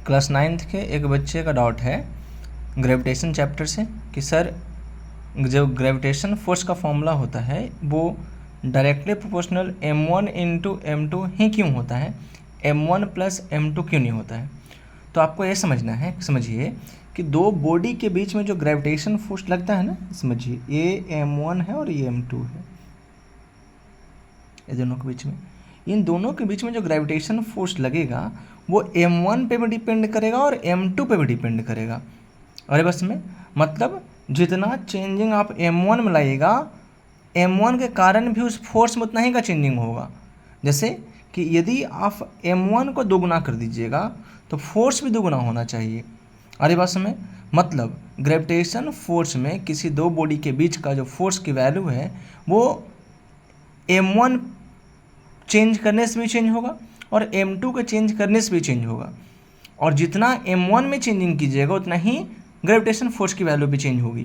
Class 9th के एक बच्चे का डाउट है ग्रेविटेशन चैप्टर से कि सर जो ग्रेविटेशन फोर्स का फॉर्मूला होता है वो directly proportional m1 into m2 ही क्यों होता है, m1 प्लस m2 क्यों नहीं होता है। तो आपको ये समझना है, समझिए कि दो बॉडी के बीच में जो ग्रेविटेशन फोर्स लगता है ना, समझिए ये m1 है और ये m2 है, ये दोनों के बीच में, इन दोनों के बीच में जो ग्रेविटेशन फोर्स लगेगा वो m1 पे भी डिपेंड करेगा और m2 पे भी डिपेंड करेगा। अरे बस में मतलब जितना चेंजिंग आप m1 में लाइएगा m1 के कारण भी उस फोर्स में उतना ही का चेंजिंग होगा। जैसे कि यदि आप m1 को दोगुना कर दीजिएगा तो फोर्स भी दोगुना होना चाहिए। अरे बात में मतलब ग्रेविटेशन फोर्स में किसी दो बॉडी के बीच का जो फोर्स की वैल्यू है वो m1 चेंज करने से भी चेंज होगा और m2 के चेंज करने से भी चेंज होगा, और जितना m1 में चेंजिंग कीजिएगा उतना ही ग्रेविटेशन फोर्स की वैल्यू भी चेंज होगी।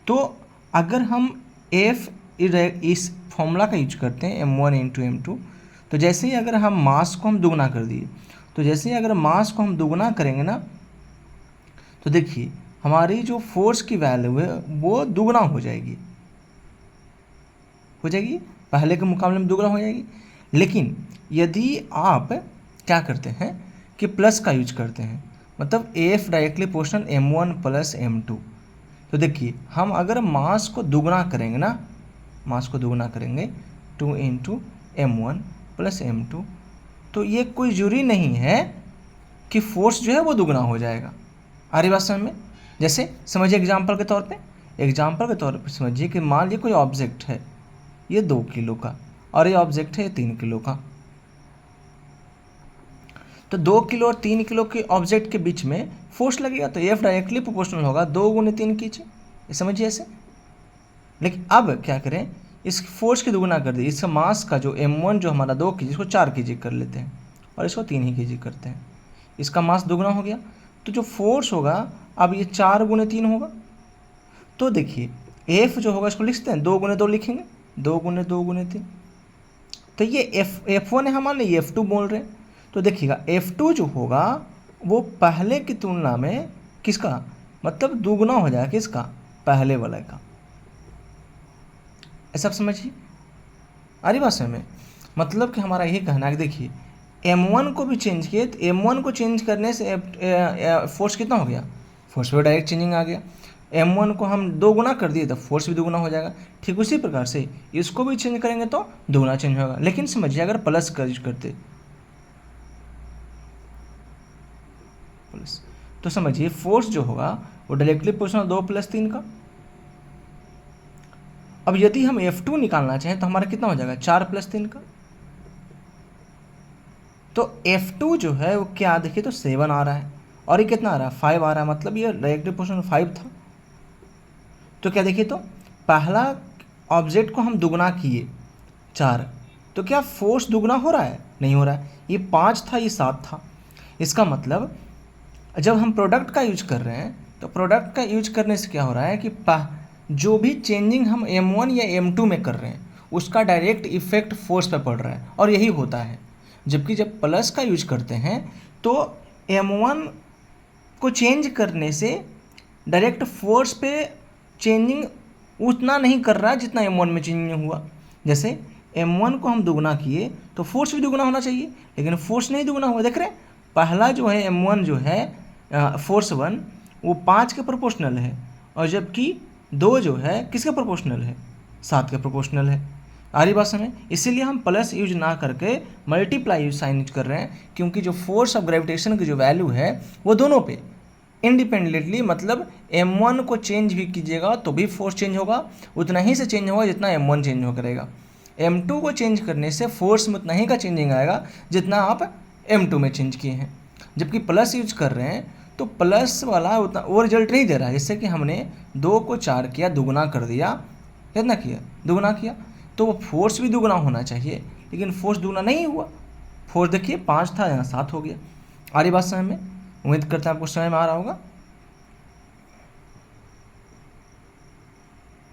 तो अगर हम F इस फॉर्मूला का यूज करते हैं m1 इंटू m2, तो जैसे ही अगर हम मास को हम दुगना कर दिए, तो जैसे ही अगर मास को हम दुगना करेंगे ना, तो देखिए हमारी जो फोर्स की वैल्यू है वो दुगना हो जाएगी पहले के मुकाबले में दुगना हो जाएगी। लेकिन यदि आप क्या करते हैं कि प्लस का यूज करते हैं, मतलब F directly proportional m1 plus m2, तो देखिए हम अगर मास को दुगना करेंगे ना, मास को दुगना करेंगे 2 इंटू m1 प्लस m2, तो ये कोई जरूरी नहीं है कि फोर्स जो है वो दुगना हो जाएगा। आ रही बात समझ में। जैसे समझिए एग्जाम्पल के तौर पे समझिए कि मान लीजिए कोई ऑब्जेक्ट है ये 2 किलो का और ये ऑब्जेक्ट है 3 किलो का, तो 2 किलो और 3 किलो के ऑब्जेक्ट के बीच में फोर्स लगेगा तो F डायरेक्टली प्रोपोर्शनल होगा 2 गुने 3 कीजिए, ये समझिए ऐसे। लेकिन अब क्या करें, इस फोर्स की दुगुना कर दी, इसका मास का जो m1 जो हमारा 2 kg इसको 4 kg कर लेते हैं और इसको 3 ही kg करते हैं, इसका मास दुगुना हो गया, तो जो फोर्स होगा अब ये 4 गुने 3 होगा। तो देखिए F जो होगा इसको लिखते हैं 2 गुने 2 लिखेंगे, 2 गुने 2 गुने 3, तो ये F1 है हमारे लिए, F2 बोल रहे हैं। तो देखिएगा F2 जो होगा वो पहले की तुलना में किसका मतलब दुगुना हो जाएगा, किसका, पहले वाले का। ऐसा आप समझिए। अरे बात समझ में मतलब कि हमारा यही कहना है कि देखिए m1 को भी चेंज किए तो m1 को चेंज करने से फोर्स कितना हो गया, फोर्स पे डायरेक्ट चेंजिंग आ गया। m1 को हम 2 गुना कर दिए तो फोर्स भी दुगुना हो जाएगा। ठीक उसी प्रकार से इसको भी चेंज करेंगे तो दुगुना चेंज होगा। लेकिन समझिए अगर प्लस का यूज करते प्लस, तो समझिए फोर्स जो होगा वो डायरेक्टली प्रोपोर्शनल 2 + 3 का। अब यदि हम F2 निकालना चाहें तो हमारा कितना हो जाएगा 4 + 3 का। तो F2 जो है वो क्या, देखिए तो 7 आ रहा है और ये कितना आ रहा है 5 आ रहा है, मतलब ये डायरेक्टली प्रोपोर्शनल 5 था। तो क्या देखिए तो पहला ऑब्जेक्ट को हम दुगना किए 4, तो क्या फोर्स दुगना हो रहा है, नहीं हो रहा है। ये 5 था ये 7 था। इसका मतलब जब हम प्रोडक्ट का यूज कर रहे हैं तो प्रोडक्ट का यूज करने से क्या हो रहा है कि जो भी चेंजिंग हम m1 या m2 में कर रहे हैं उसका डायरेक्ट इफेक्ट फोर्स पे पड़ रहा है, और यही होता है। जबकि जब प्लस का यूज करते हैं तो m1 को चेंज करने से डायरेक्ट फोर्स पे चेंजिंग उतना नहीं कर रहा है जितना m1 में चेंजिंग हुआ। जैसे m1 को हम दुगना किए तो फोर्स भी दुगना होना चाहिए, लेकिन फोर्स नहीं दुगना हुआ। देख रहे हैं पहला जो है m1 जो है फोर्स 1 वो 5 के प्रोपोर्शनल है, और जबकि 2 जो है किसके प्रोपोर्शनल है, 7 के प्रोपोर्शनल है। आ रही बात समझ। इसीलिए हम प्लस यूज ना करके मल्टीप्लाई यूज साइन यूज कर रहे हैं, क्योंकि जो फोर्स ऑफ ग्रेविटेशन की जो वैल्यू है वो दोनों पे इंडिपेंडेंटली, मतलब m1 को चेंज भी कीजिएगा तो भी फोर्स चेंज होगा, उतना ही से चेंज होगा जितना m1 चेंज हो करेगा। m2 को चेंज करने से फोर्स में उतना ही का चेंजिंग आएगा जितना आप m2 में चेंज किए हैं। जबकि प्लस यूज कर रहे हैं तो प्लस वाला उतना वो रिजल्ट नहीं दे रहा है। जैसे कि हमने 2 को 4 किया, दुगुना कर दिया, कितना किया, दुगुना किया, तो वो फोर्स भी दुगुना होना चाहिए, लेकिन फोर्स दुगुना नहीं हुआ। फोर्स देखिए 5 था यहाँ 7 हो गया। आ रही बात समझ में। उम्मीद करता हूँ आपको समझ में आ रहा होगा।